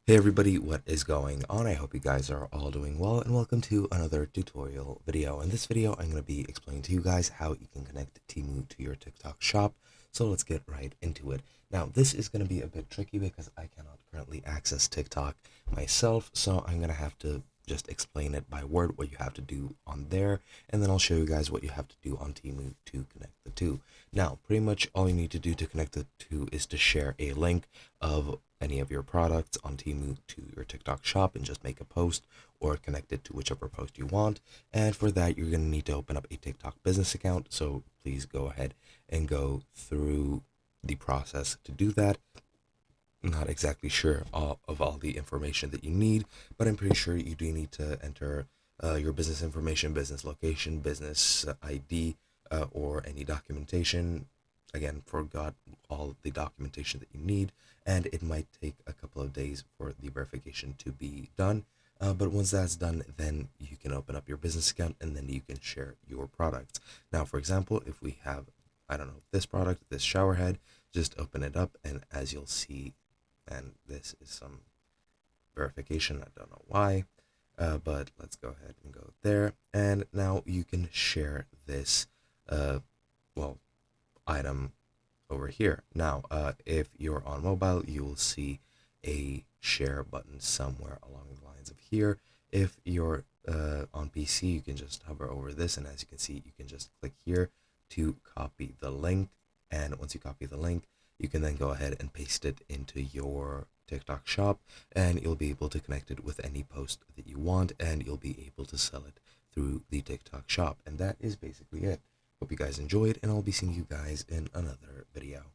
Hey everybody, what is going on? I hope you guys are all doing well and welcome to another tutorial video. In this video, I'm going to be explaining to you guys how you can connect Temu to your TikTok shop. So let's get right into it. Now, this is going to be a bit tricky because I cannot currently access TikTok myself, so I'm going to have to just explain it by word what you have to do on there, and then I'll show you guys what you have to do on Temu to connect the two. Now, pretty much all you need to do to connect the two is to share a link of any of your products on Temu to your TikTok shop and just make a post or connect it to whichever post you want. And for that, you're going to need to open up a TikTok business account. So please go ahead and go through the process to do that. I'm not exactly sure of all the information that you need, but I'm pretty sure you do need to enter your business information, business location, business ID, or any documentation. Again, forgot all the documentation that you need, and it might take a couple of days for the verification to be done. But once that's done, then you can open up your business account and then you can share your products. Now, for example, if we have, I don't know, this product, this shower head, just open it up, and as you'll see, and this is some verification. I don't know why, but let's go ahead and go there. And now you can share this, uh, well, item over here. Now, if you're on mobile, you will see a share button somewhere along the lines of here. If you're on PC, you can just hover over this, and as you can see, you can just click here to copy the link. And once you copy the link, you can then go ahead and paste it into your TikTok shop, and you'll be able to connect it with any post that you want, and you'll be able to sell it through the TikTok shop. And that is basically it. Hope you guys enjoyed, and I'll be seeing you guys in another video.